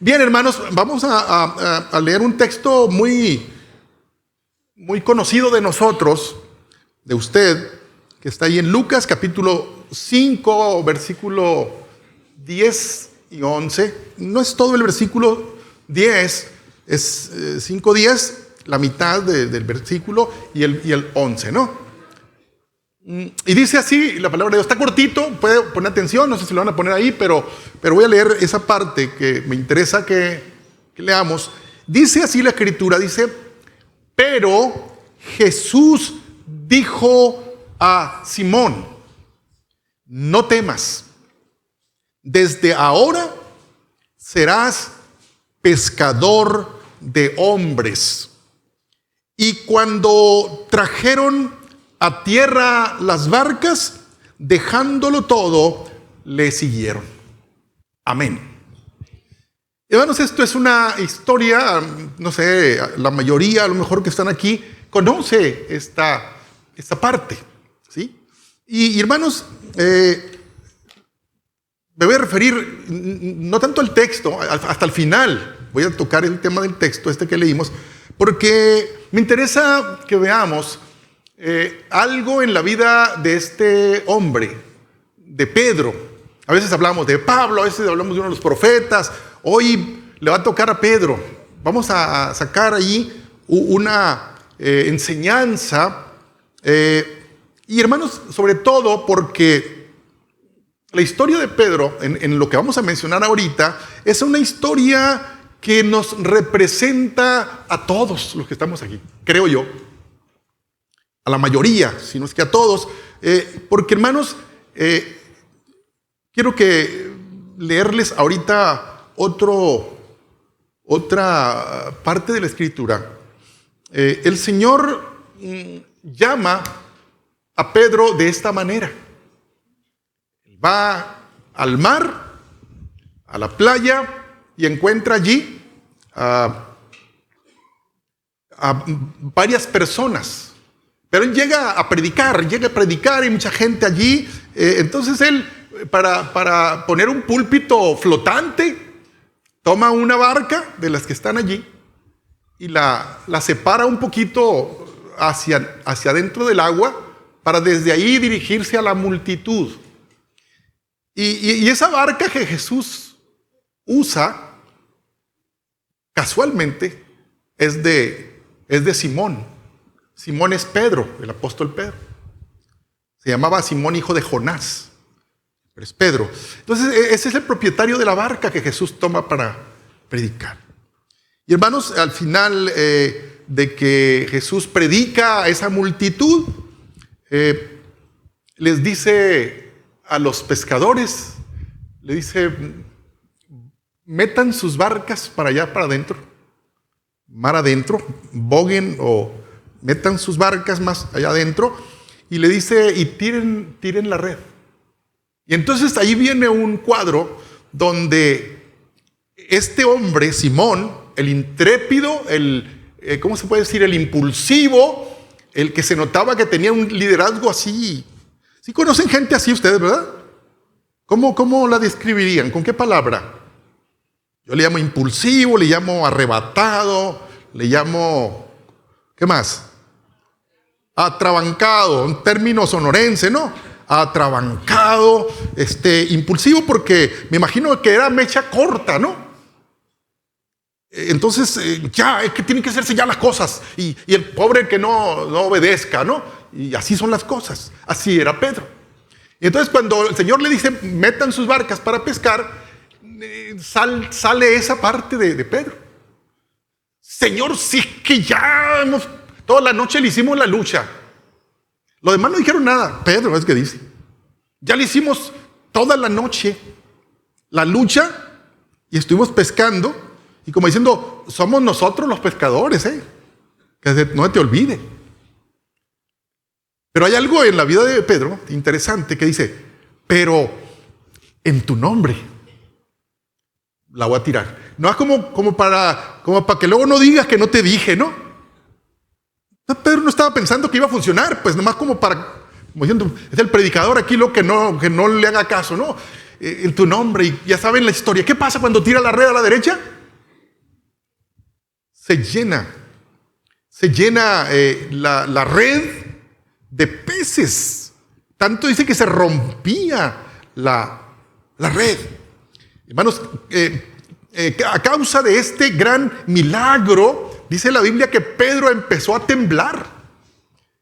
Bien, hermanos, vamos a leer un texto muy conocido de nosotros, de usted, que está ahí en Lucas capítulo 5, versículo 10 y 11. No es todo el versículo 10, es 5:10, la mitad del versículo y el 11, ¿no? Y dice así la palabra de Dios. Está cortito, puede poner atención, no sé si lo van a poner ahí, pero voy a leer esa parte que me interesa que leamos. Dice así la escritura, dice: pero Jesús dijo a Simón: no temas, desde ahora serás pescador de hombres. Y cuando trajeron a tierra las barcas, dejándolo todo, le siguieron. Amén. Hermanos, esto es una historia, no sé, la mayoría a lo mejor que están aquí conoce esta parte, ¿sí? Y hermanos, me voy a referir no tanto al texto, hasta el final voy a tocar el tema del texto que leímos, porque me interesa que veamos algo en la vida de este hombre, de Pedro. A veces hablamos de Pablo, a veces hablamos de uno de los profetas. Hoy le va a tocar a Pedro. Vamos a sacar allí una enseñanza. Y hermanos, sobre todo porque la historia de Pedro, en lo que vamos a mencionar ahorita, es una historia que nos representa a todos los que estamos aquí, creo yo. A la mayoría, si no es que a todos, porque hermanos, quiero leerles ahorita otra parte de la escritura. El Señor llama a Pedro de esta manera. Va al mar, a la playa, y encuentra allí a varias personas. Pero él llega a predicar, y mucha gente allí. Entonces él, para poner un púlpito flotante, toma una barca de las que están allí y la separa un poquito hacia adentro del agua para desde ahí dirigirse a la multitud. Y esa barca que Jesús usa, casualmente, es de Simón. Simón es Pedro, el apóstol Pedro. Se llamaba Simón, hijo de Jonás, pero es Pedro. Entonces, ese es el propietario de la barca que Jesús toma para predicar. Y hermanos, al final de que Jesús predica a esa multitud, les dice a los pescadores, le dice: metan sus barcas para allá, para adentro, mar adentro, boguen o metan sus barcas más allá adentro, y le dice: y tiren la red. Y entonces ahí viene un cuadro donde este hombre, Simón, el intrépido, ¿cómo se puede decir? El impulsivo, el que se notaba que tenía un liderazgo así. ¿Sí conocen gente así ustedes, verdad? ¿Cómo la describirían? ¿Con qué palabra? Yo le llamo impulsivo, le llamo arrebatado, le llamo, ¿qué más? Atrabancado, un término sonorense, ¿no? Atrabancado, impulsivo, porque me imagino que era mecha corta, ¿no? Entonces, es que tienen que hacerse ya las cosas, y el pobre que no obedezca, ¿no? Y así son las cosas. Así era Pedro. Y entonces, cuando el Señor le dice: metan sus barcas para pescar, sale esa parte de Pedro. Señor, si es que ya toda la noche le hicimos la lucha. Los demás no dijeron nada. Pedro es que dice: ya le hicimos toda la noche la lucha y estuvimos pescando. Y como diciendo: somos nosotros los pescadores, que no te olvide. Pero hay algo en la vida de Pedro interesante que dice: pero en tu nombre la voy a tirar. No es como para que luego no digas que no te dije, ¿no? Pedro no estaba pensando que iba a funcionar, pues nomás como diciendo, es el predicador aquí lo que no le haga caso, ¿no? En tu nombre, y ya saben la historia. ¿Qué pasa cuando tira la red a la derecha? se llena la red de peces. Tanto dice que se rompía la red. Hermanos, a causa de este gran milagro, dice la Biblia que Pedro empezó a temblar.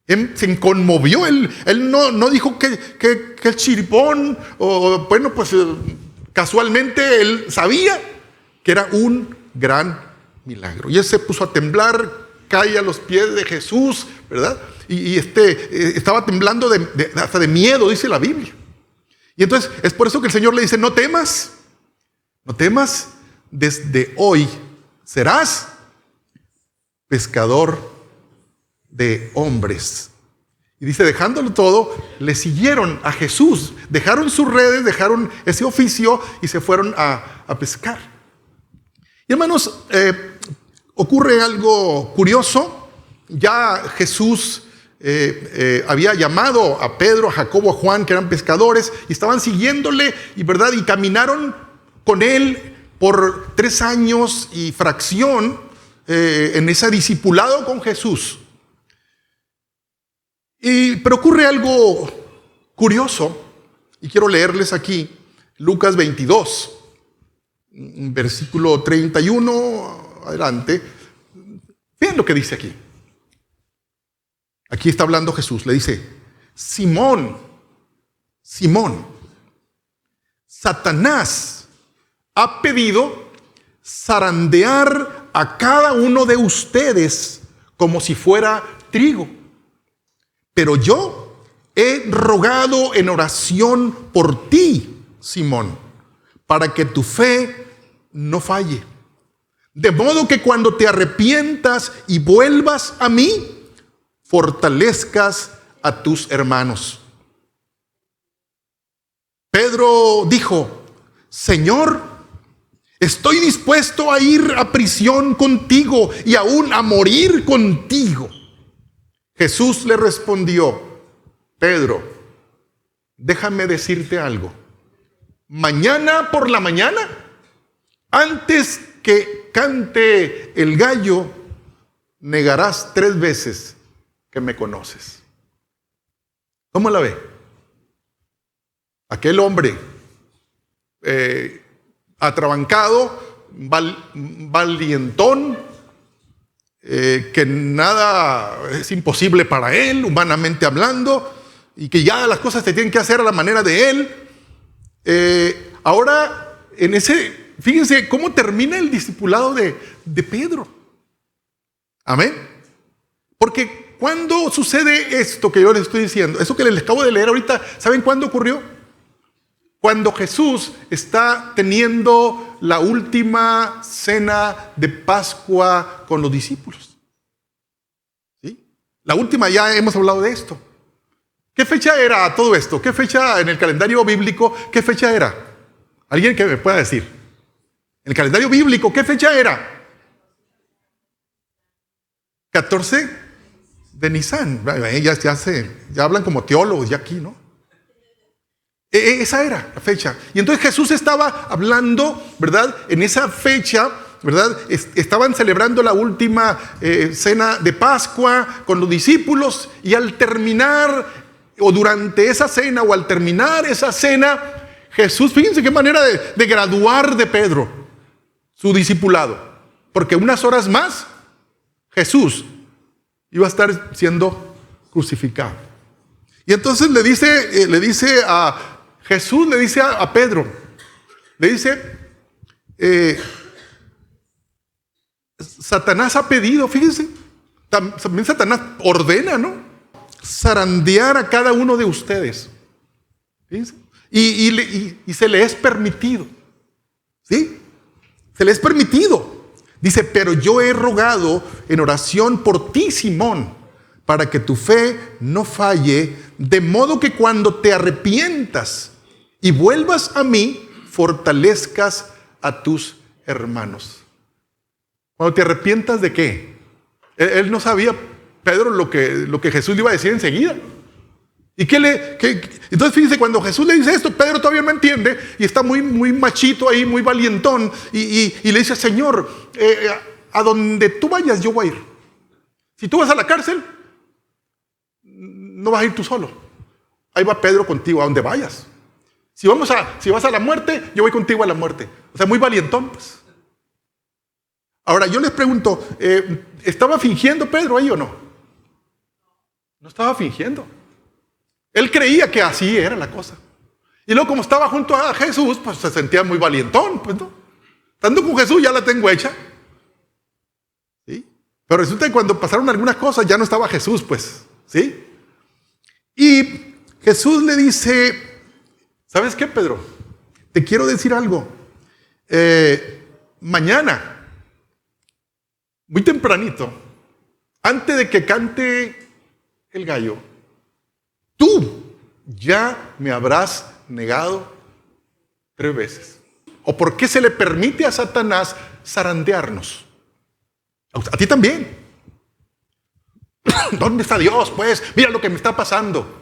Se conmovió. Él no dijo que el chiripón, o bueno, pues casualmente él sabía que era un gran milagro. Y él se puso a temblar, cae a los pies de Jesús, ¿verdad? Y estaba temblando hasta de miedo, dice la Biblia. Y entonces es por eso que el Señor le dice: no temas, desde hoy serás pescador de hombres. Y dice, dejándolo todo, le siguieron a Jesús, dejaron sus redes, dejaron ese oficio y se fueron a pescar. Y hermanos, ocurre algo curioso. Ya Jesús había llamado a Pedro, a Jacobo, a Juan, que eran pescadores, y estaban siguiéndole, y verdad, y caminaron con él por 3 años y fracción en ese discipulado con Jesús. Pero ocurre algo curioso, y quiero leerles aquí Lucas 22, versículo 31, adelante. Vean lo que dice aquí. Aquí está hablando Jesús, le dice: Simón, Satanás ha pedido zarandear a cada uno de ustedes como si fuera trigo. Pero yo he rogado en oración por ti, Simón, para que tu fe no falle. De modo que cuando te arrepientas y vuelvas a mí, fortalezcas a tus hermanos. Pedro dijo: Señor, estoy dispuesto a ir a prisión contigo y aún a morir contigo. Jesús le respondió: Pedro, déjame decirte algo. Mañana por la mañana, antes que cante el gallo, negarás 3 veces que me conoces. ¿Cómo la ve? Aquel hombre atrabancado, valientón, que nada es imposible para él, humanamente hablando, y que ya las cosas se tienen que hacer a la manera de él. Ahora, fíjense cómo termina el discipulado de Pedro. Amén. Porque cuando sucede esto que yo les estoy diciendo, eso que les acabo de leer ahorita, ¿saben cuándo ocurrió? Cuando Jesús está teniendo la última cena de Pascua con los discípulos. ¿Sí? La última, ya hemos hablado de esto. ¿Qué fecha era todo esto? ¿Qué fecha en el calendario bíblico? ¿Qué fecha era? ¿Alguien que me pueda decir? En el calendario bíblico, ¿qué fecha era? 14 de Nisan. Ya hablan como teólogos ya aquí, ¿no? Esa era la fecha. Y entonces Jesús estaba hablando, ¿verdad? En esa fecha, ¿verdad? Estaban celebrando la última cena de Pascua con los discípulos, y al terminar, o durante esa cena, o al terminar esa cena, Jesús, fíjense qué manera de graduar de Pedro su discipulado, porque unas horas más Jesús iba a estar siendo crucificado. Y entonces Jesús le dice a Pedro, le dice, Satanás ha pedido, fíjense, también Satanás ordena, ¿no? Zarandear a cada uno de ustedes. Fíjense. Y se le es permitido. ¿Sí? Se le es permitido. Dice, pero yo he rogado en oración por ti, Simón, para que tu fe no falle, de modo que cuando te arrepientas y vuelvas a mí, fortalezcas a tus hermanos. Cuando te arrepientas, ¿de qué? Él no sabía, Pedro, lo que Jesús le iba a decir enseguida. ¿Y entonces fíjense, cuando Jesús le dice esto, Pedro todavía no entiende y está muy, muy machito ahí, muy valientón, y le dice, Señor, a donde tú vayas yo voy a ir. Si tú vas a la cárcel, no vas a ir tú solo. Ahí va Pedro contigo a donde vayas. Si vas a la muerte, yo voy contigo a la muerte. O sea, muy valientón, pues. Ahora, yo les pregunto, ¿estaba fingiendo Pedro ahí o no? No estaba fingiendo. Él creía que así era la cosa. Y luego, como estaba junto a Jesús, pues se sentía muy valientón, pues, ¿no? Estando con Jesús ya la tengo hecha. ¿Sí? Pero resulta que cuando pasaron algunas cosas ya no estaba Jesús, pues. ¿Sí? Y Jesús le dice, ¿sabes qué, Pedro? Te quiero decir algo. Mañana, muy tempranito, antes de que cante el gallo, tú ya me habrás negado 3 veces. ¿O por qué se le permite a Satanás zarandearnos? A ti también. ¿Dónde está Dios? Pues mira lo que me está pasando.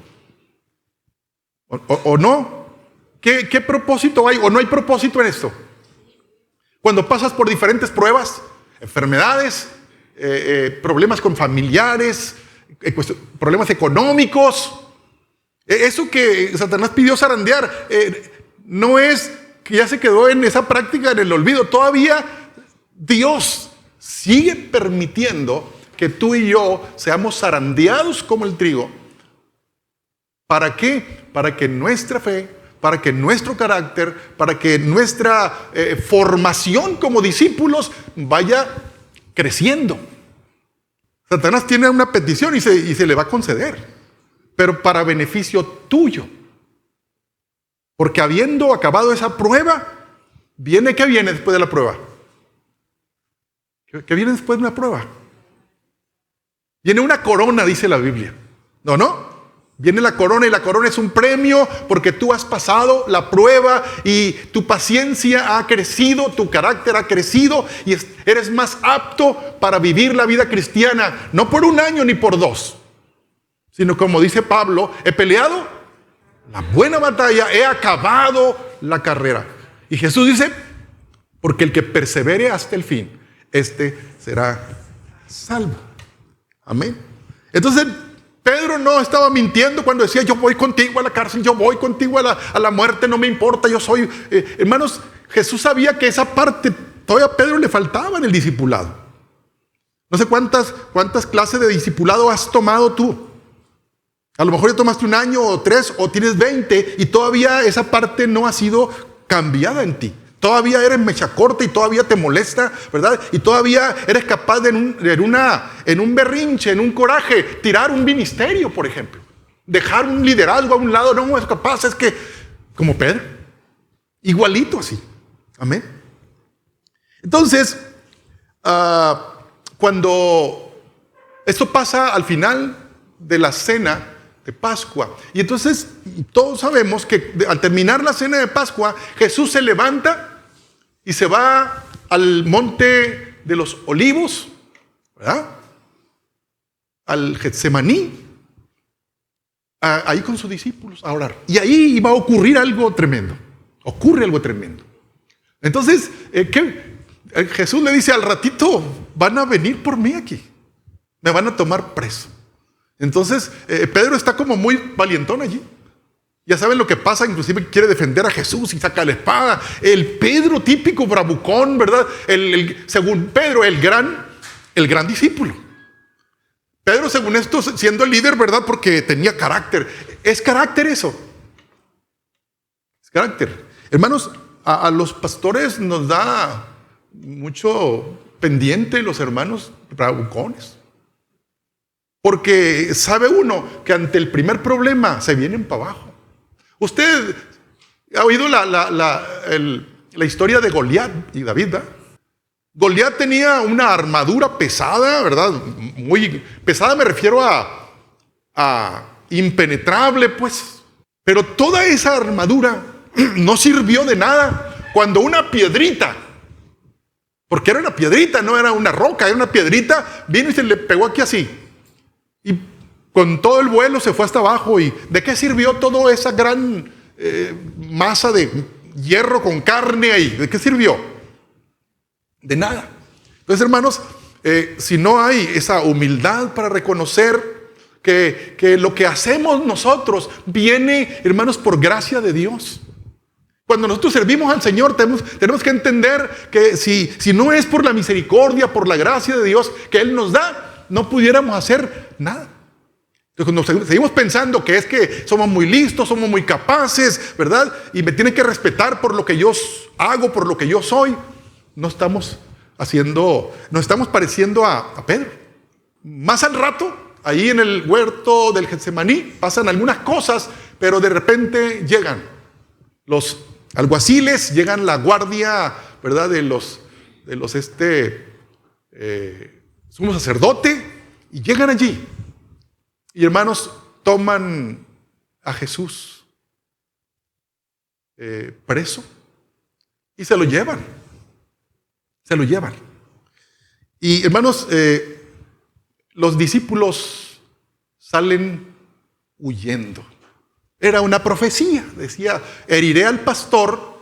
¿O no? ¿Qué propósito hay? ¿O no hay propósito en esto? Cuando pasas por diferentes pruebas, enfermedades, problemas con familiares, problemas económicos, eso que Satanás pidió zarandear, no es que ya se quedó en esa práctica en el olvido. Todavía Dios sigue permitiendo que tú y yo seamos zarandeados como el trigo. ¿Para qué? Para que nuestra fe, para que nuestro carácter, para que nuestra formación como discípulos vaya creciendo. Satanás tiene una petición y se le va a conceder, pero para beneficio tuyo. Porque habiendo acabado esa prueba, ¿qué viene después de la prueba? ¿Qué viene después de una prueba? Viene una corona, dice la Biblia. ¿No? Viene la corona, y la corona es un premio porque tú has pasado la prueba y tu paciencia ha crecido, tu carácter ha crecido y eres más apto para vivir la vida cristiana, no por 1 año ni por 2, sino como dice Pablo, he peleado la buena batalla, he acabado la carrera. Y Jesús dice, porque el que persevere hasta el fin, este será salvo. Amén. Entonces, Pedro no estaba mintiendo cuando decía, yo voy contigo a la cárcel, yo voy contigo a la muerte, no me importa, yo soy... hermanos, Jesús sabía que esa parte todavía a Pedro le faltaba en el discipulado. No sé cuántas clases de discipulado has tomado tú. A lo mejor ya tomaste 1 año o 3 o tienes 20 y todavía esa parte no ha sido cambiada en ti. Todavía eres mecha corta y todavía te molesta, ¿verdad? Y todavía eres capaz de en un berrinche, en un coraje, tirar un ministerio, por ejemplo. Dejar un liderazgo a un lado. No es capaz, es que, como Pedro, igualito así. Amén. Entonces, cuando esto pasa al final de la cena de Pascua, y entonces todos sabemos que al terminar la cena de Pascua, Jesús se levanta y se va al monte de los olivos, ¿verdad? Al Getsemaní, ahí con sus discípulos a orar. Y ahí iba a ocurrir algo tremendo. Ocurre algo tremendo. Entonces, Jesús le dice, al ratito van a venir por mí aquí. Me van a tomar preso. Entonces, Pedro está como muy valientón allí. Ya saben lo que pasa, inclusive quiere defender a Jesús y saca la espada. El Pedro típico bravucón, ¿verdad? Según Pedro, el gran discípulo. Pedro, según esto, siendo el líder, ¿verdad? Porque tenía carácter. ¿Es carácter eso? Es carácter. Hermanos, a los pastores nos da mucho pendiente los hermanos bravucones. Porque sabe uno que ante el primer problema se vienen para abajo. Usted ha oído la historia de Goliat y David, ¿verdad? Goliat tenía una armadura pesada, ¿verdad? Muy pesada, me refiero a impenetrable, pues. Pero toda esa armadura no sirvió de nada cuando una piedrita, porque era una piedrita, no era una roca, era una piedrita, vino y se le pegó aquí así. Y con todo el vuelo se fue hasta abajo. ¿Y de qué sirvió toda esa gran masa de hierro con carne ahí? ¿De qué sirvió? De nada. Entonces, hermanos, si no hay esa humildad para reconocer que lo que hacemos nosotros viene, hermanos, por gracia de Dios. Cuando nosotros servimos al Señor, tenemos que entender que si no es por la misericordia, por la gracia de Dios que Él nos da, no pudiéramos hacer nada. Entonces, cuando seguimos pensando que es que somos muy listos, somos muy capaces, ¿verdad? Y me tienen que respetar por lo que yo hago, por lo que yo soy, nos estamos pareciendo a Pedro. Más al rato, ahí en el huerto del Getsemaní, pasan algunas cosas, pero de repente llegan los alguaciles, llegan la guardia, ¿verdad? de los sumo sacerdote, y llegan allí. Y hermanos, toman a Jesús preso y se lo llevan. Y hermanos, los discípulos salen huyendo. Era una profecía, decía, heriré al pastor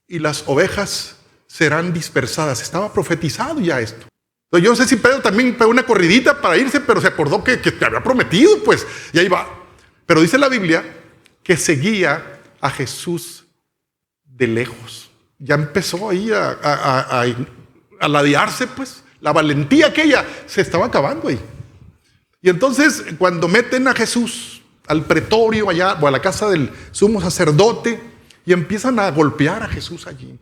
y las ovejas serán dispersadas. Estaba profetizado ya esto. Entonces, yo no sé si Pedro también pegó una corridita para irse, pero se acordó que te había prometido, pues, y ahí va. Pero dice la Biblia que seguía a Jesús de lejos. Ya empezó ahí a ladearse, pues. La valentía aquella se estaba acabando ahí. Y entonces, cuando meten a Jesús al pretorio allá, o a la casa del sumo sacerdote, y empiezan a golpear a Jesús allí,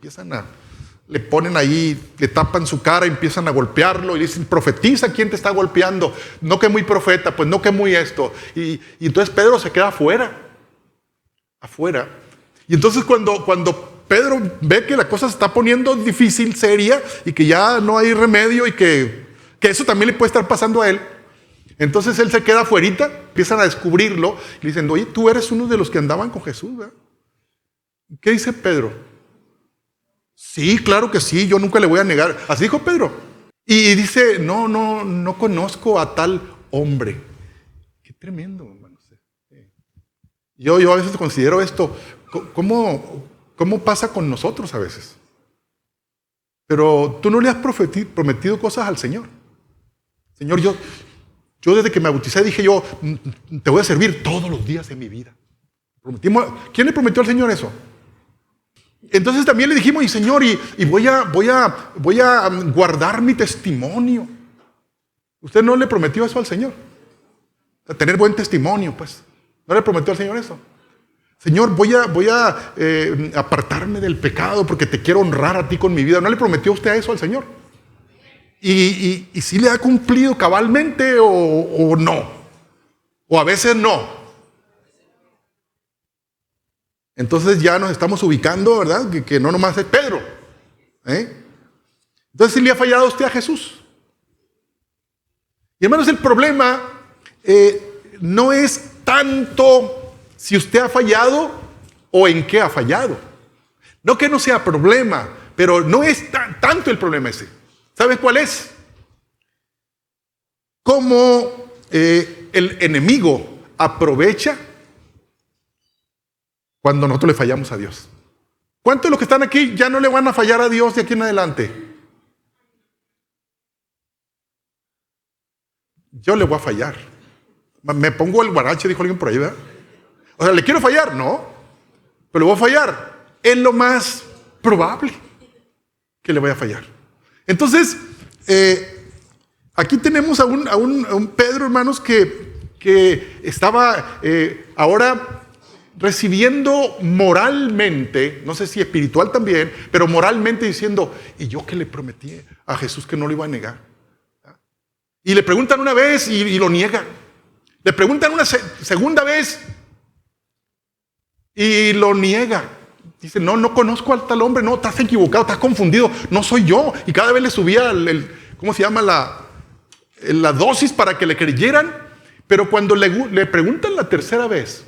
le ponen ahí, le tapan su cara, empiezan a golpearlo y dicen, profetiza, ¿quién te está golpeando? No que muy profeta, pues no que muy esto. Y entonces Pedro se queda afuera. Y entonces cuando Pedro ve que la cosa se está poniendo difícil, seria, y que ya no hay remedio, y que eso también le puede estar pasando a él, entonces él se queda afuerita, empiezan a descubrirlo, y le dicen, oye, tú eres uno de los que andaban con Jesús, ¿verdad? ¿Qué dice Pedro? Sí, claro que sí, yo nunca le voy a negar. Así dijo Pedro. Y dice, no conozco a tal hombre. Qué tremendo, hermanos. Yo a veces considero esto, ¿cómo pasa con nosotros a veces? Pero tú no le has prometido cosas al Señor. Señor, yo desde que me bauticé dije yo, te voy a servir todos los días de mi vida. ¿Quién le prometió al Señor eso? Entonces también le dijimos, y Señor, y voy a guardar mi testimonio. ¿Usted no le prometió eso al Señor? A tener buen testimonio, pues. ¿No le prometió al Señor eso? Señor, voy a apartarme del pecado porque te quiero honrar a ti con mi vida. ¿No le prometió usted eso al Señor? ¿Y si le ha cumplido cabalmente o no? O a veces no. Entonces ya nos estamos ubicando, ¿verdad? Que no nomás es Pedro. Entonces, ¿sí le ha fallado a usted a Jesús? Y hermanos, el problema no es tanto si usted ha fallado o en qué ha fallado. No que no sea problema, pero no es tanto el problema ese. ¿Sabe cuál es? Cómo el enemigo aprovecha cuando nosotros le fallamos a Dios. ¿Cuántos de los que están aquí ya no le van a fallar a Dios de aquí en adelante? Yo le voy a fallar. Me pongo el guarache, dijo alguien por ahí, ¿verdad? O sea, ¿le quiero fallar? No. Pero le voy a fallar. Es lo más probable que le vaya a fallar. Entonces, aquí tenemos a un Pedro, hermanos, que estaba ahora recibiendo moralmente, no sé si espiritual también, pero moralmente diciendo, ¿y yo qué le prometí a Jesús que no lo iba a negar? Y le preguntan una vez y lo niega. Le preguntan una segunda vez y lo niega. Dice, no conozco al tal hombre, no, estás equivocado, estás confundido, no soy yo. Y cada vez le subía ¿cómo se llama? La dosis para que le creyeran. Pero cuando le preguntan la tercera vez,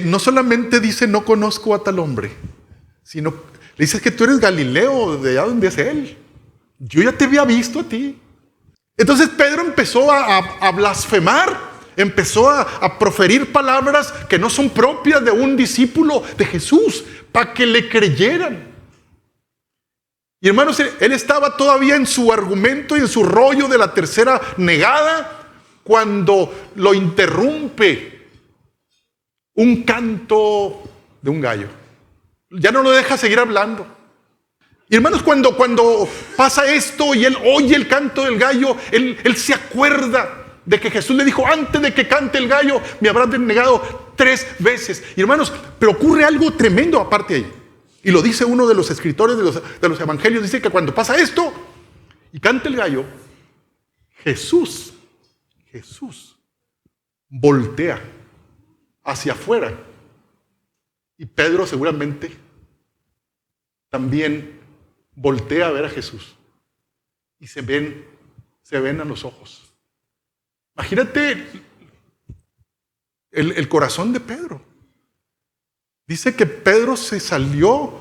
no solamente dice no conozco a tal hombre, sino le dice que tú eres Galileo, de allá donde es él. Yo ya te había visto a ti. Entonces Pedro empezó a blasfemar, empezó a proferir palabras que no son propias de un discípulo de Jesús, para que le creyeran. Y hermanos, él estaba todavía en su argumento y en su rollo de la tercera negada cuando lo interrumpe un canto de un gallo. Ya no lo deja seguir hablando. Y hermanos, cuando pasa esto y él oye el canto del gallo, él se acuerda de que Jesús le dijo: antes de que cante el gallo, me habrás negado 3 veces. Y hermanos, pero ocurre algo tremendo aparte ahí. Y lo dice uno de los escritores de los evangelios, dice que cuando pasa esto y canta el gallo, Jesús voltea hacia afuera. Y Pedro seguramente también voltea a ver a Jesús. Y se ven a los ojos. Imagínate el corazón de Pedro. Dice que Pedro se salió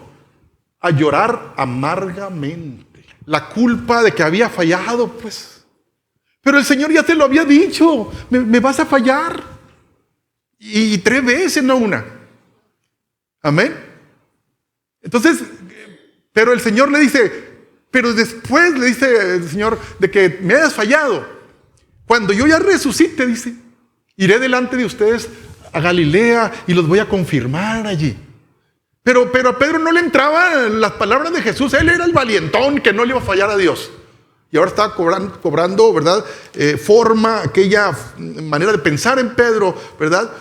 a llorar amargamente. La culpa de que había fallado, pues. Pero el Señor ya te lo había dicho. Me vas a fallar. Y 3 veces, no una. Amén. Entonces, pero el Señor le dice, pero después le dice el Señor de que me hayas fallado. Cuando yo ya resucite, dice, iré delante de ustedes a Galilea y los voy a confirmar allí. Pero a Pedro no le entraban las palabras de Jesús. Él era el valientón que no le iba a fallar a Dios. Y ahora está cobrando, ¿verdad? Forma, aquella manera de pensar en Pedro, ¿verdad?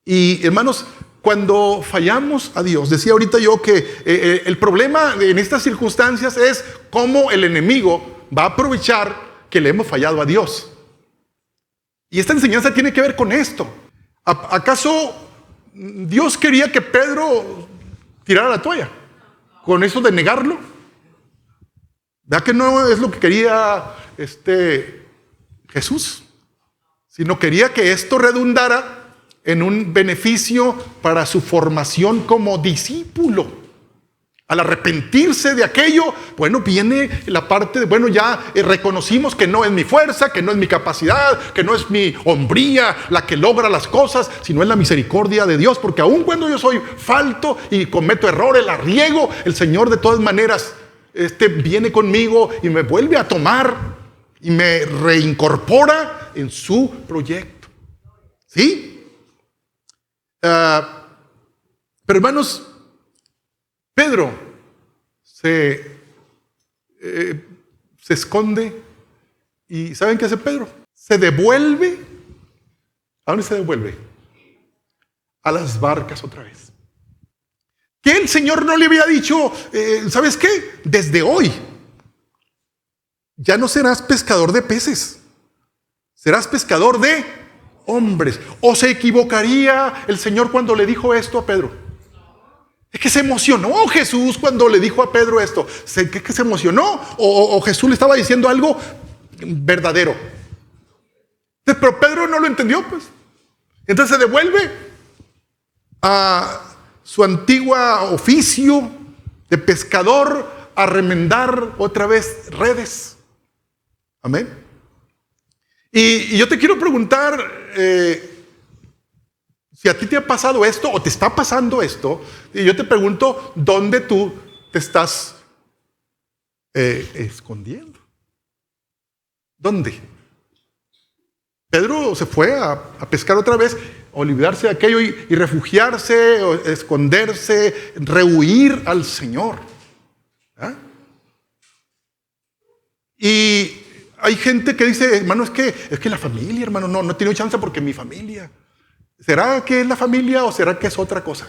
Y hermanos, cuando fallamos a Dios, decía ahorita yo que el problema en estas circunstancias es cómo el enemigo va a aprovechar que le hemos fallado a Dios. Y esta enseñanza tiene que ver con esto. ¿Acaso Dios quería que Pedro tirara la toalla con eso de negarlo? ¿Verdad que no es lo que quería Jesús? Sino quería que esto redundara en un beneficio para su formación como discípulo. Al arrepentirse de aquello, bueno, viene la parte de, bueno, ya reconocimos que no es mi fuerza, que no es mi capacidad, que no es mi hombría la que logra las cosas, sino es la misericordia de Dios, porque aun cuando yo soy falto y cometo errores, la riego, el Señor de todas maneras viene conmigo y me vuelve a tomar y me reincorpora en su proyecto. ¿Sí? Pero hermanos, Pedro se esconde y ¿saben qué hace Pedro? Se devuelve. ¿A dónde se devuelve? A las barcas otra vez. Que el Señor no le había dicho, ¿sabes qué? Desde hoy ya no serás pescador de peces, serás pescador de hombres. ¿O se equivocaría el Señor cuando le dijo esto a Pedro? Es que se emocionó Jesús cuando le dijo a Pedro esto. ¿Que se emocionó? ¿O Jesús le estaba diciendo algo verdadero? Pero Pedro no lo entendió, pues. Entonces se devuelve a su antiguo oficio de pescador a remendar otra vez redes. Amén. Y yo te quiero preguntar, si a ti te ha pasado esto o te está pasando esto, y yo te pregunto, ¿dónde tú te estás escondiendo? ¿Dónde? Pedro se fue a pescar otra vez, olvidarse de aquello y refugiarse, o esconderse, rehuir al Señor. ¿Ah? Y hay gente que dice, hermano, es que la familia, hermano, no he tenido chance porque mi familia. ¿Será que es la familia o será que es otra cosa?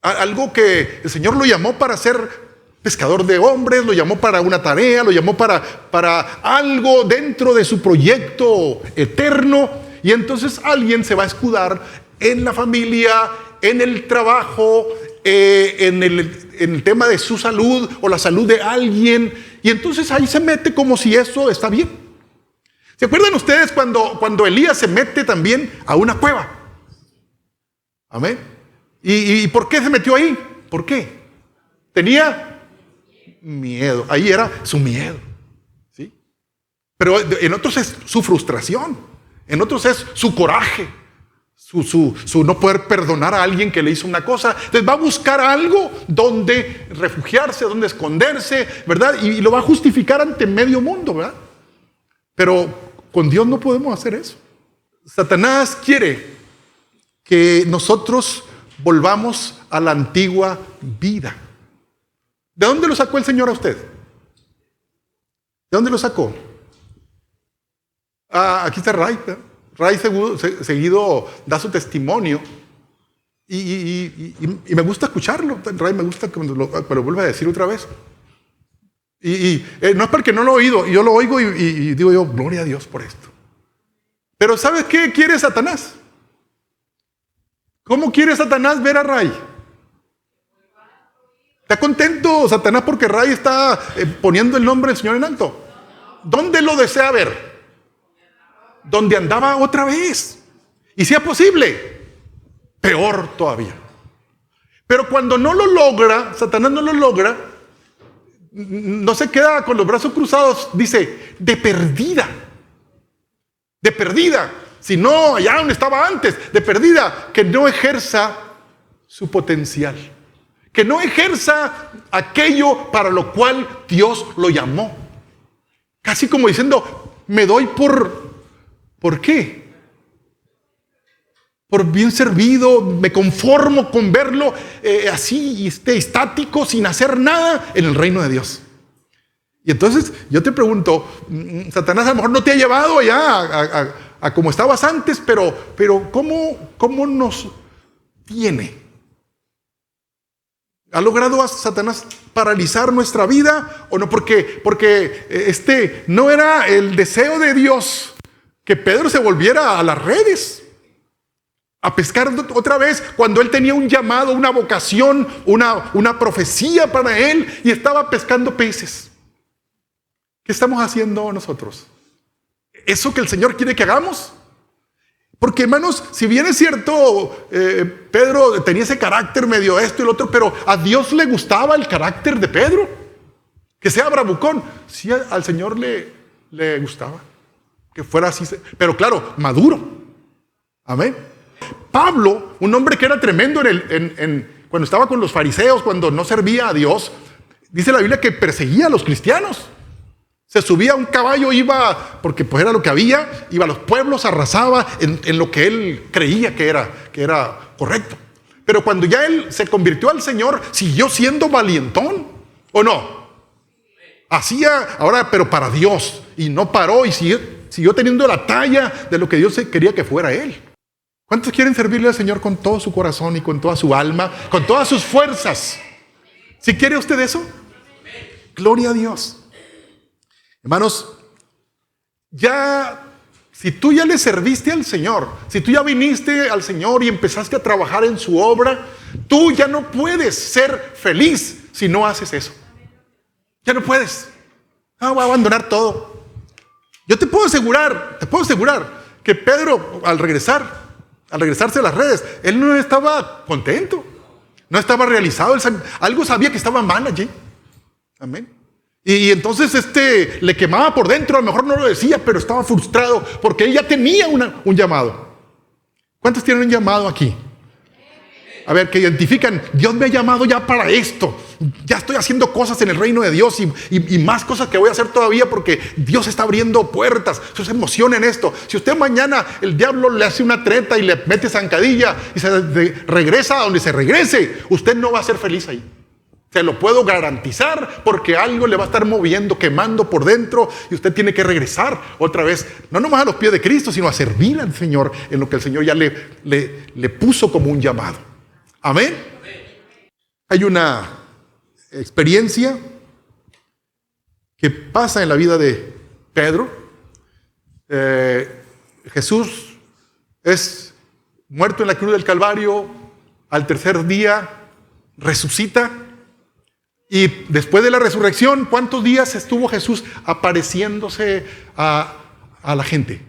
Algo que el Señor lo llamó para ser pescador de hombres, lo llamó para una tarea, lo llamó para algo dentro de su proyecto eterno. Y entonces alguien se va a escudar en la familia, en el trabajo, en el tema de su salud o la salud de alguien. Y entonces ahí se mete como si eso está bien. ¿Se acuerdan ustedes cuando Elías se mete también a una cueva? Amén. ¿Y por qué se metió ahí? ¿Por qué? Tenía miedo. Ahí era su miedo. ¿Sí? Pero en otros es su frustración. En otros es su coraje, su no poder perdonar a alguien que le hizo una cosa. Entonces va a buscar algo donde refugiarse, donde esconderse, ¿verdad? Y lo va a justificar ante medio mundo, ¿verdad? Pero con Dios no podemos hacer eso. Satanás quiere que nosotros volvamos a la antigua vida. ¿De dónde lo sacó el Señor a usted? ¿De dónde lo sacó? Aquí está Ray. Ray seguido da su testimonio y me gusta escucharlo. Ray me gusta que me lo vuelva a decir otra vez. No es porque no lo he oído, yo lo oigo y digo yo, gloria a Dios por esto. Pero ¿sabes qué quiere Satanás? ¿Cómo quiere Satanás ver a Ray? ¿Está contento Satanás porque Ray está poniendo el nombre del Señor en alto? ¿Dónde lo desea ver? Donde andaba otra vez. Y si es posible, peor todavía. Pero cuando no lo logra, Satanás no lo logra, no se queda con los brazos cruzados, dice, de perdida. De perdida. Si no, allá donde estaba antes, de perdida, que no ejerza su potencial. Que no ejerza aquello para lo cual Dios lo llamó. Casi como diciendo, me doy ¿por qué? Por bien servido, me conformo con verlo así, estático, sin hacer nada en el reino de Dios. Y entonces yo te pregunto, Satanás a lo mejor no te ha llevado allá a como estabas antes, pero ¿cómo nos tiene? ¿Ha logrado a Satanás paralizar nuestra vida o no? Porque no era el deseo de Dios que Pedro se volviera a las redes, a pescar otra vez, cuando él tenía un llamado, una vocación, una profecía para él y estaba pescando peces. ¿Qué estamos haciendo nosotros? ¿Eso que el Señor quiere que hagamos? Porque, hermanos, si bien es cierto, Pedro tenía ese carácter medio esto y lo otro, pero a Dios le gustaba el carácter de Pedro. Que sea bravucón. Sí, al Señor le gustaba que fuera así, pero claro, maduro. Amén. Pablo, un hombre que era tremendo cuando estaba con los fariseos, cuando no servía a Dios, dice la Biblia que perseguía a los cristianos. Se subía a un caballo, iba, porque pues era lo que había, iba a los pueblos, arrasaba en lo que él creía que era correcto. Pero cuando ya él se convirtió al Señor, siguió siendo valientón, ¿o no? Hacía ahora, pero para Dios, y no paró, y siguió teniendo la talla de lo que Dios quería que fuera él. ¿Cuántos quieren servirle al Señor con todo su corazón y con toda su alma, con todas sus fuerzas? ¿Sí quiere usted eso? Gloria a Dios. Hermanos, si tú ya le serviste al Señor, si tú ya viniste al Señor y empezaste a trabajar en su obra, tú ya no puedes ser feliz si no haces eso. Ya no puedes. Voy a abandonar todo. Yo te puedo asegurar que Pedro, al regresarse a las redes, él no estaba contento, no estaba realizado, algo sabía que estaba mal allí. Amén. Y entonces le quemaba por dentro, a lo mejor no lo decía, pero estaba frustrado porque él ya tenía un llamado. ¿Cuántos tienen un llamado aquí? A ver, que identifican, Dios me ha llamado ya para esto. Ya estoy haciendo cosas en el reino de Dios y más cosas que voy a hacer todavía porque Dios está abriendo puertas. Eso se emociona en esto. Si usted mañana el diablo le hace una treta y le mete zancadilla y se regresa a donde se regrese, usted no va a ser feliz ahí. Se lo puedo garantizar porque algo le va a estar moviendo, quemando por dentro y usted tiene que regresar otra vez, no nomás a los pies de Cristo, sino a servir al Señor en lo que el Señor ya le puso como un llamado. Amén. Hay una experiencia que pasa en la vida de Pedro. Jesús es muerto en la cruz del Calvario, al tercer día resucita. Y después de la resurrección, ¿cuántos días estuvo Jesús apareciéndose a la gente?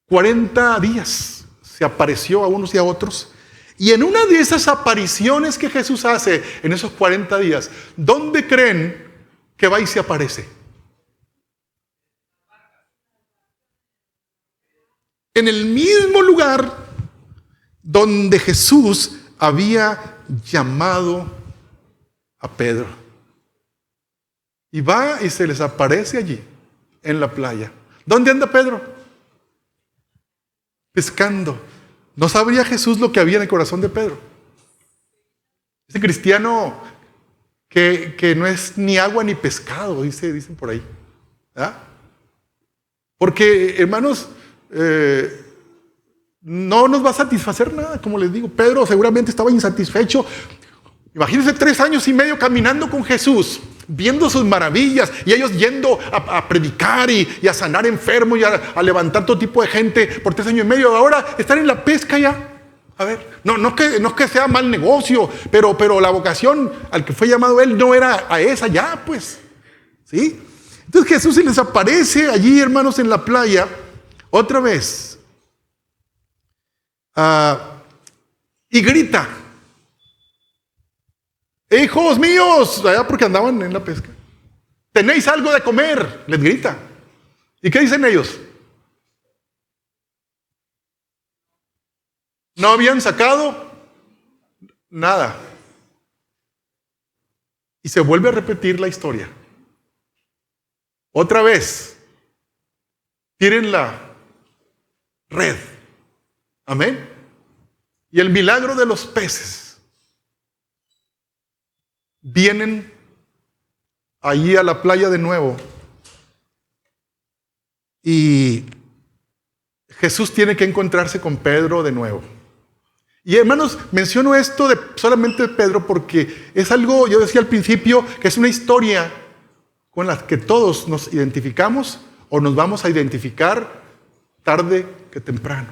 40 días se apareció a unos y a otros. Y en una de esas apariciones que Jesús hace en esos 40 días, ¿dónde creen que va y se aparece? en el mismo lugar donde Jesús había llamado a Pedro. Y va y se les aparece allí, en la playa. ¿Dónde anda Pedro? Pescando. ¿No sabría Jesús lo que había en el corazón de Pedro? Ese cristiano que no es ni agua ni pescado, dicen por ahí. ¿Ah? Porque, hermanos, no nos va a satisfacer nada, como les digo. Pedro seguramente estaba insatisfecho. Imagínense 3 años y medio caminando con Jesús, viendo sus maravillas, y ellos yendo a predicar y a sanar enfermos y a levantar todo tipo de gente por 3 años y medio. Ahora están en la pesca ya. A ver, no es que sea mal negocio, pero la vocación al que fue llamado él no era a esa ya, pues. ¿Sí? Entonces Jesús se les aparece allí, hermanos, en la playa, otra vez. Y grita: hijos míos, allá porque andaban en la pesca, ¿tenéis algo de comer? Les grita. ¿Y qué dicen ellos? No habían sacado nada. Y se vuelve a repetir la historia. Otra vez, tiren la red. Amén. Y el milagro de los peces. Vienen allí a la playa de nuevo. Y Jesús tiene que encontrarse con Pedro de nuevo. Y hermanos, menciono esto solamente de Pedro porque es algo, yo decía al principio, que es una historia con la que todos nos identificamos o nos vamos a identificar tarde que temprano.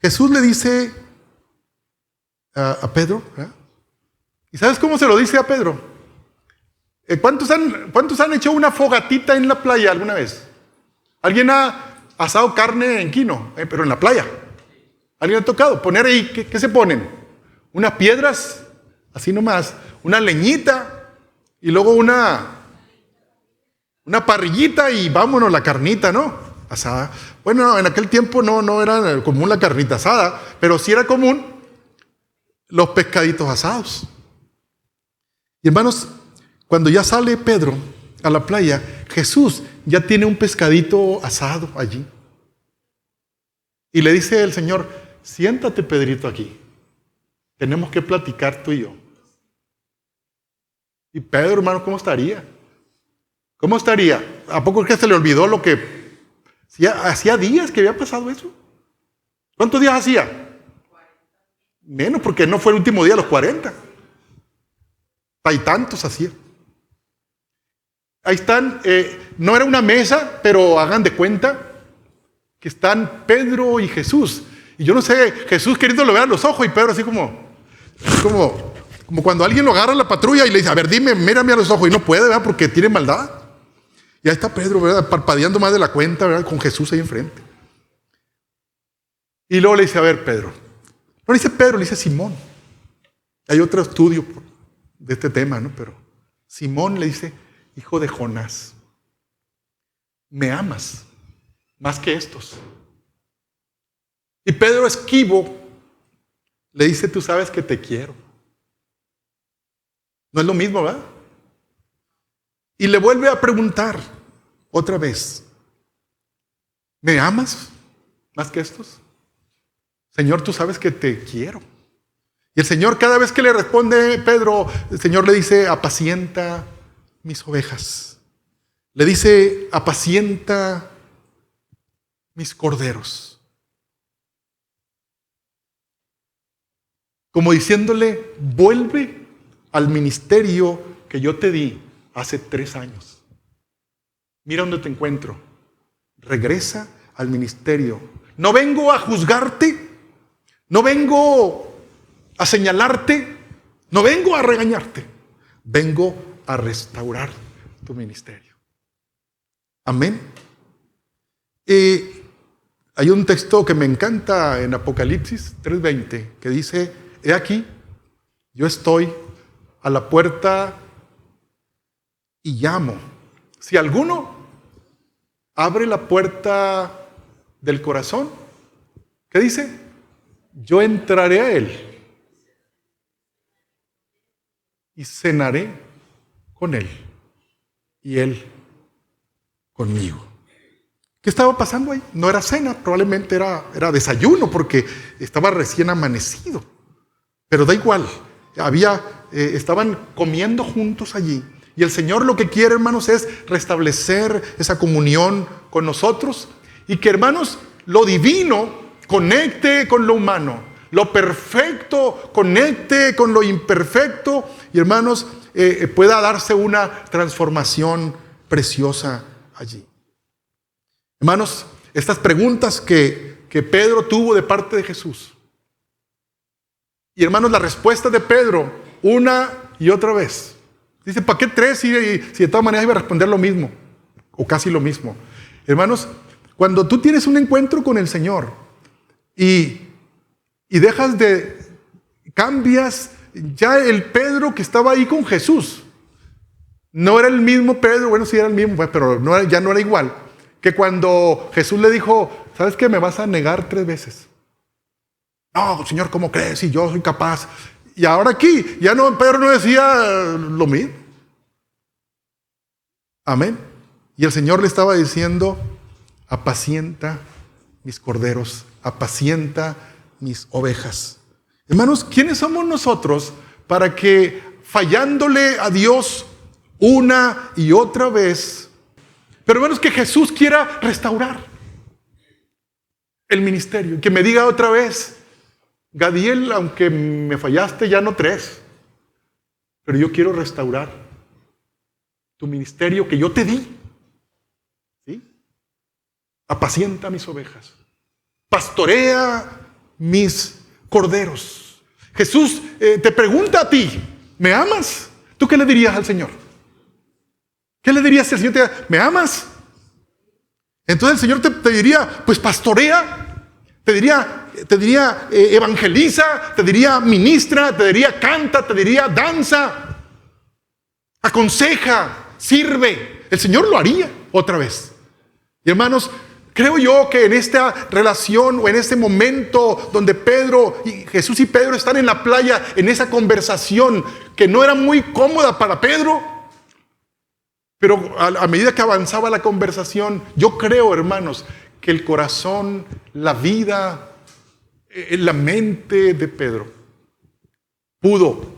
Jesús le dice a Pedro, ¿verdad? ¿Y sabes cómo se lo dice a Pedro? ¿Cuántos han hecho una fogatita en la playa alguna vez? ¿Alguien ha asado carne en quino, pero en la playa? ¿Alguien ha tocado? Poner ahí, ¿qué se ponen? Unas piedras, así nomás, una leñita y luego una parrillita y vámonos, la carnita, ¿no? Asada. Bueno, en aquel tiempo no era común la carnita asada, pero sí era común los pescaditos asados. Y hermanos, cuando ya sale Pedro a la playa, Jesús ya tiene un pescadito asado allí. Y le dice el Señor: siéntate, Pedrito, aquí. Tenemos que platicar tú y yo. Y Pedro, hermano, ¿cómo estaría? ¿Cómo estaría? ¿A poco es que se le olvidó lo que hacía días que había pasado eso? ¿Cuántos días hacía? Menos, porque no fue el último día, los 40. Hay tantos hacía. Ahí están, no era una mesa, pero hagan de cuenta que están Pedro y Jesús. Y yo no sé, Jesús queriéndolo ver a los ojos y Pedro así como cuando alguien lo agarra a la patrulla y le dice: a ver, dime, mírame a los ojos. Y no puede, ¿verdad? Porque tiene maldad. Y ahí está Pedro, ¿verdad? Parpadeando más de la cuenta, ¿verdad? Con Jesús ahí enfrente. Y luego le dice: a ver, Pedro. No le dice Pedro, le dice Simón. Hay otro estudio de este tema, ¿no? Pero Simón le dice: hijo de Jonás, ¿me amas más que estos? Y Pedro, esquivo, le dice: tú sabes que te quiero. No es lo mismo, ¿verdad? Y le vuelve a preguntar otra vez: ¿me amas más que estos? Señor, tú sabes que te quiero. Y el Señor, cada vez que le responde Pedro, el Señor le dice: apacienta mis ovejas. Le dice: apacienta mis corderos. Como diciéndole: vuelve al ministerio que yo te di hace 3 años. Mira dónde te encuentro. Regresa al ministerio. No vengo a juzgarte, no vengo a señalarte, no vengo a regañarte, vengo a restaurar tu ministerio. Amén. Hay un texto que me encanta en Apocalipsis 3:20 que dice: he aquí, yo estoy a la puerta y llamo. Si alguno abre la puerta del corazón, ¿qué dice? Yo entraré a Él y cenaré con Él y Él conmigo. ¿Qué estaba pasando ahí? No era cena, probablemente era desayuno porque estaba recién amanecido. Pero da igual, estaban comiendo juntos allí. Y el Señor lo que quiere, hermanos, es restablecer esa comunión con nosotros y que, hermanos, lo divino conecte con lo humano, lo perfecto conecte con lo imperfecto y, hermanos, pueda darse una transformación preciosa allí. Hermanos, estas preguntas que Pedro tuvo de parte de Jesús. Y hermanos, la respuesta de Pedro, una y otra vez. Dice, ¿para qué tres si de todas maneras iba a responder lo mismo? O casi lo mismo. Hermanos, cuando tú tienes un encuentro con el Señor y cambias ya el Pedro que estaba ahí con Jesús. No era el mismo Pedro, bueno, sí era el mismo, pero ya no era igual. Que cuando Jesús le dijo, ¿sabes qué? Me vas a negar 3 veces. No, Señor, ¿cómo crees? Si yo soy capaz. Y ahora aquí, Pedro no decía lo mismo. Amén. Y el Señor le estaba diciendo, apacienta mis corderos, apacienta mis ovejas. Hermanos, ¿quiénes somos nosotros para que fallándole a Dios una y otra vez, pero hermanos, que Jesús quiera restaurar el ministerio, que me diga otra vez, Gadiel, aunque me fallaste ya no 3, pero yo quiero restaurar tu ministerio que yo te di, ¿sí? Apacienta mis ovejas, pastorea mis corderos. Jesús te pregunta a ti, ¿me amas? ¿Tú qué le dirías al Señor? ¿Qué le dirías si el Señor te diría, ¿me amas? Entonces el Señor te diría, pues pastorea, te diría evangeliza, te diría ministra, te diría canta, te diría danza, aconseja, sirve. El Señor lo haría otra vez. Y hermanos, creo yo que en esta relación o en este momento donde Jesús y Pedro están en la playa, en esa conversación que no era muy cómoda para Pedro, pero a medida que avanzaba la conversación, yo creo, hermanos, que el corazón, la vida, la mente de Pedro pudo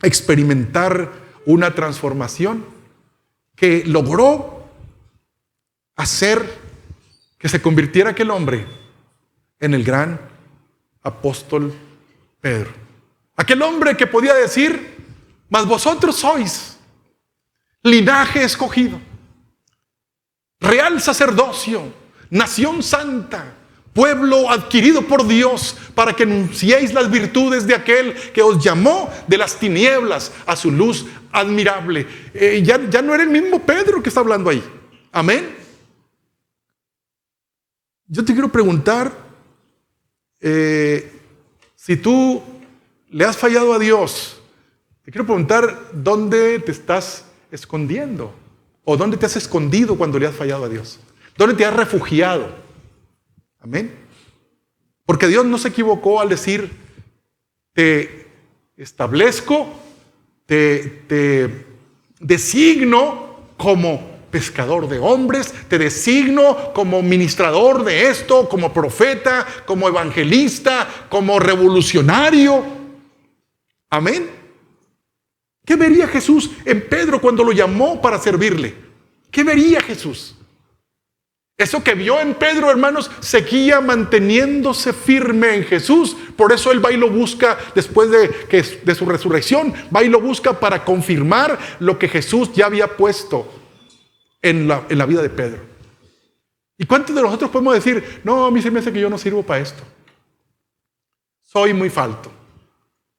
experimentar una transformación que logró hacer que se convirtiera aquel hombre en el gran apóstol Pedro. Aquel hombre que podía decir, mas vosotros sois linaje escogido, real sacerdocio, nación santa, pueblo adquirido por Dios, para que anunciéis las virtudes de aquel que os llamó de las tinieblas a su luz admirable. Ya no era el mismo Pedro que está hablando ahí. Amén. Yo te quiero preguntar, si tú le has fallado a Dios, te quiero preguntar dónde te estás escondiendo o dónde te has escondido cuando le has fallado a Dios. ¿Dónde te has refugiado? Amén. Porque Dios no se equivocó al decir, te establezco, te designo como pescador de hombres, te designo como ministrador de esto, como profeta, como evangelista, como revolucionario. Amén. ¿Qué vería Jesús en Pedro cuando lo llamó para servirle? ¿Qué vería Jesús? Eso que vio en Pedro, hermanos, seguía manteniéndose firme en Jesús. Por eso él va y lo busca después de su resurrección. Va y lo busca para confirmar lo que Jesús ya había puesto en la vida de Pedro. ¿Y cuántos de nosotros podemos decir, no, a mí se me hace que yo no sirvo para esto? Soy muy falto.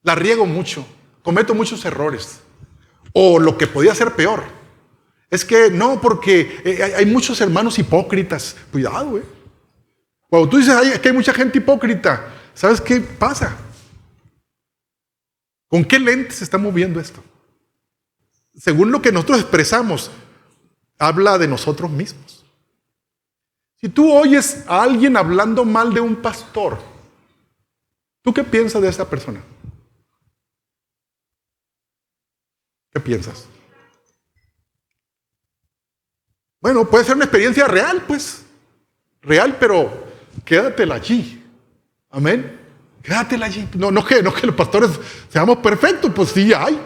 La riego mucho. Cometo muchos errores. O lo que podía ser peor. Es que no, porque hay muchos hermanos hipócritas. Cuidado, Cuando tú dices que hay mucha gente hipócrita, ¿sabes qué pasa? ¿Con qué lente se está moviendo esto? Según lo que nosotros expresamos, habla de nosotros mismos. Si tú oyes a alguien hablando mal de un pastor, ¿tú qué piensas de esa persona? ¿Qué piensas? Bueno, puede ser una experiencia real, pues. Real, pero quédatela allí. Amén. Quédatela allí. No que los pastores seamos perfectos, pues sí hay.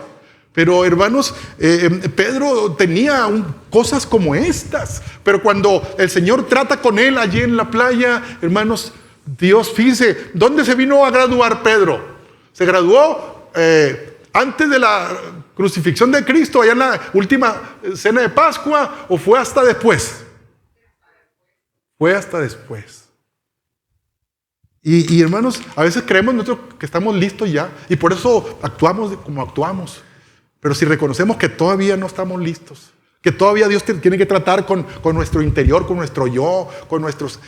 Pero hermanos, Pedro tenía cosas como estas. Pero cuando el Señor trata con él allí en la playa, hermanos, Dios, fíjese, ¿dónde se vino a graduar Pedro? Se graduó antes de la crucifixión de Cristo, allá en la última cena de Pascua, ¿o fue hasta después? Fue hasta después. Y hermanos, a veces creemos nosotros que estamos listos ya, y por eso actuamos como actuamos. Pero si reconocemos que todavía no estamos listos, que todavía Dios tiene que tratar con nuestro interior, con nuestro yo, con nuestras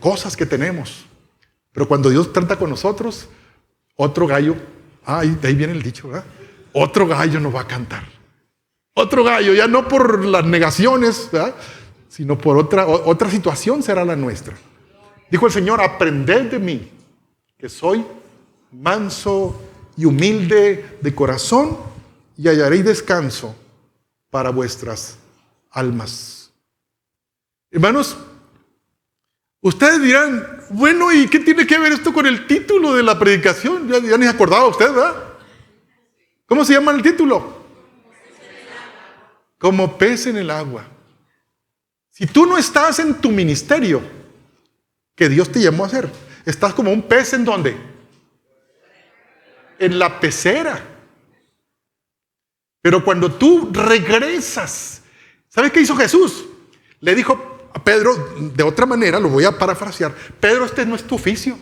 cosas que tenemos. Pero cuando Dios trata con nosotros, otro gallo, de ahí viene el dicho, ¿verdad? Otro gallo nos va a cantar. Otro gallo, ya no por las negaciones, ¿verdad?, sino por otra situación será la nuestra. Dijo el Señor, aprended de mí, que soy manso y humilde de corazón, y hallaréis descanso para vuestras almas. Hermanos, ustedes dirán, bueno, ¿y qué tiene que ver esto con el título de la predicación? Ya ni se acordaba usted, ¿verdad? ¿Cómo se llama el título? Como pez en el agua. Si tú no estás en tu ministerio que Dios te llamó a hacer, estás como un pez, ¿en dónde? En la pecera. Pero cuando tú regresas, ¿sabes qué hizo Jesús? Le dijo a Pedro, de otra manera, lo voy a parafrasear: Pedro, este no es tu oficio.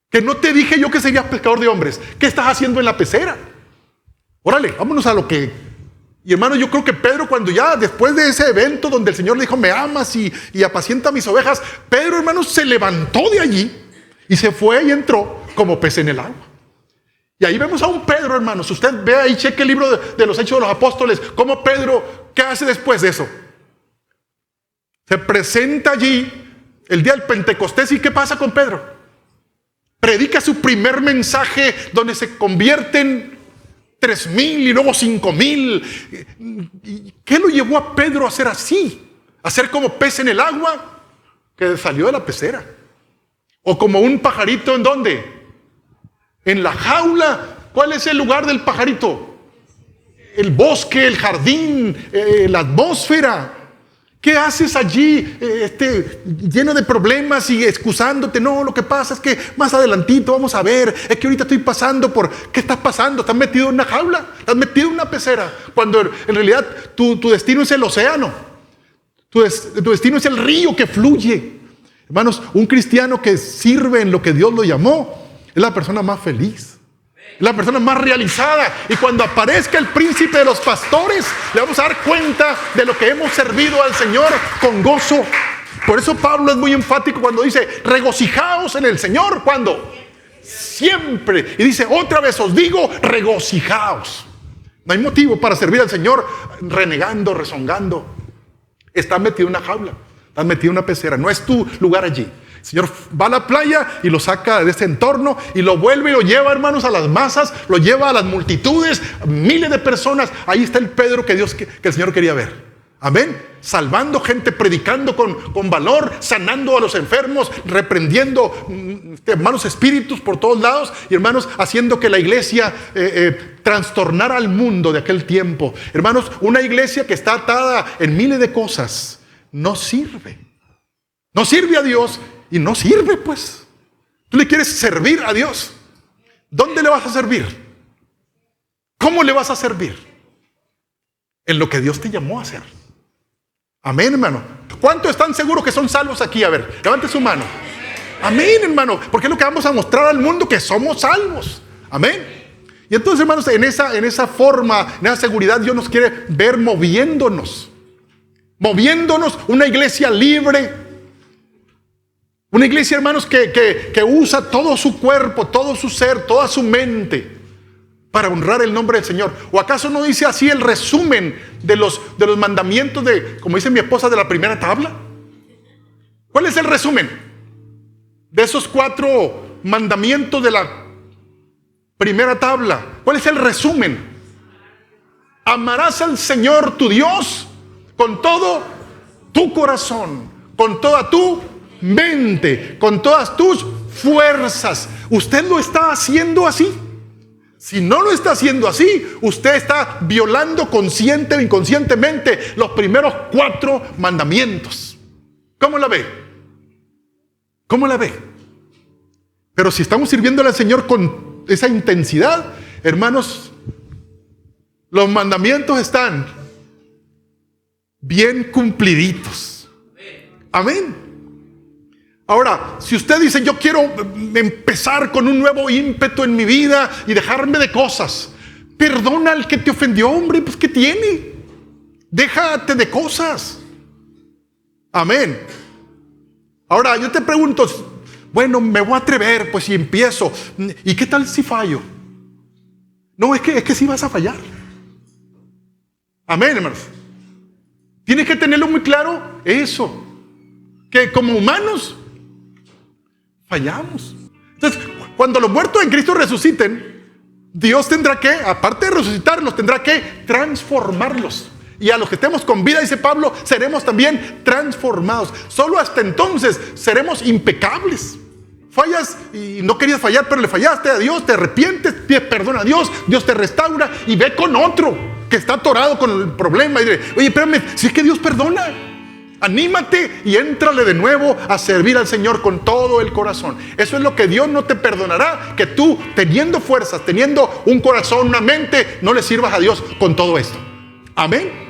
Que no te dije yo que serías pescador de hombres. ¿Qué estás haciendo en la pecera? Órale, vámonos a lo que... Y hermano, yo creo que Pedro, cuando ya después de ese evento donde el Señor le dijo, me amas y apacienta mis ovejas, Pedro, hermano, se levantó de allí y se fue y entró como pez en el agua. Y ahí vemos a un Pedro, hermanos. Usted ve ahí, cheque el libro de los Hechos de los Apóstoles, cómo Pedro, ¿qué hace después de eso? Se presenta allí el día del Pentecostés. ¿Y qué pasa con Pedro? Predica su primer mensaje donde se convierten 3,000 y luego 5,000. ¿Y qué lo llevó a Pedro a ser así? A ser como pez en el agua que salió de la pecera. O como un pajarito, ¿en dónde? En la jaula. ¿Cuál es el lugar del pajarito? El bosque, el jardín, la atmósfera. ¿Qué haces allí lleno de problemas y excusándote? No, lo que pasa es que más adelantito vamos a ver. Es que ahorita estoy pasando por... ¿Qué estás pasando? ¿Estás metido en una jaula? ¿Estás metido en una pecera? Cuando en realidad tu destino es el océano. Tu destino es el río que fluye. Hermanos, un cristiano que sirve en lo que Dios lo llamó es la persona más feliz. Es la persona más realizada. Y cuando aparezca el príncipe de los pastores, le vamos a dar cuenta de lo que hemos servido al Señor con gozo. Por eso Pablo es muy enfático cuando dice, regocijaos en el Señor. ¿Cuándo? Siempre. Y dice, otra vez os digo, regocijaos. No hay motivo para servir al Señor renegando, rezongando. Estás metido en una jaula, estás metido en una pecera. No es tu lugar allí. El Señor va a la playa y lo saca de ese entorno y lo vuelve y lo lleva, hermanos, a las masas, lo lleva a las multitudes, miles de personas. Ahí está el Pedro que el Señor quería ver. Amén. Salvando gente, predicando con valor, sanando a los enfermos, reprendiendo malos espíritus por todos lados y, hermanos, haciendo que la iglesia trastornara al mundo de aquel tiempo. Hermanos, una iglesia que está atada en miles de cosas no sirve. No sirve a Dios. Y no sirve, pues. Tú le quieres servir a Dios. ¿Dónde le vas a servir? ¿Cómo le vas a servir? En lo que Dios te llamó a hacer. Amén, hermano. ¿Cuántos están seguros que son salvos aquí? A ver, levante su mano. Amén, hermano. Porque es lo que vamos a mostrar al mundo, que somos salvos. Amén. Y entonces, hermanos, en esa forma, en esa seguridad, Dios nos quiere ver moviéndonos. Moviéndonos, una iglesia libre. Una iglesia, hermanos, que usa todo su cuerpo, todo su ser, toda su mente para honrar el nombre del Señor. ¿O acaso no dice así el resumen de los mandamientos como dice mi esposa, de la primera tabla? ¿Cuál es el resumen de esos 4 mandamientos de la primera tabla? ¿Cuál es el resumen? Amarás al Señor tu Dios con todo tu corazón, con toda tu mente, con todas tus fuerzas. ¿Usted lo está haciendo así? Si no lo está haciendo así, usted está violando consciente o inconscientemente los primeros 4 mandamientos. ¿Cómo la ve? ¿Cómo la ve? Pero si estamos sirviéndole al Señor con esa intensidad, hermanos, los mandamientos están bien cumpliditos. Amén. Ahora, si usted dice, yo quiero empezar con un nuevo ímpetu en mi vida y dejarme de cosas, perdona al que te ofendió, hombre, pues ¿qué tiene? Déjate de cosas. Amén. Ahora, yo te pregunto, bueno, me voy a atrever, pues si empiezo, ¿y qué tal si fallo? No, es que sí vas a fallar. Amén, hermanos. Tienes que tenerlo muy claro eso, que como humanos fallamos. Entonces, cuando los muertos en Cristo resuciten, Dios tendrá que, aparte de resucitarlos, tendrá que transformarlos. Y a los que estemos con vida, dice Pablo, seremos también transformados. Solo hasta entonces seremos impecables. Fallas y no querías fallar, pero le fallaste a Dios, te arrepientes, pides perdón a Dios, Dios te restaura y ve con otro que está atorado con el problema y dice, oye, espérame, si es que Dios perdona, anímate y éntrale de nuevo a servir al Señor con todo el corazón. Eso es lo que Dios no te perdonará, que tú teniendo fuerzas, teniendo un corazón, una mente, no le sirvas a Dios con todo esto. Amén.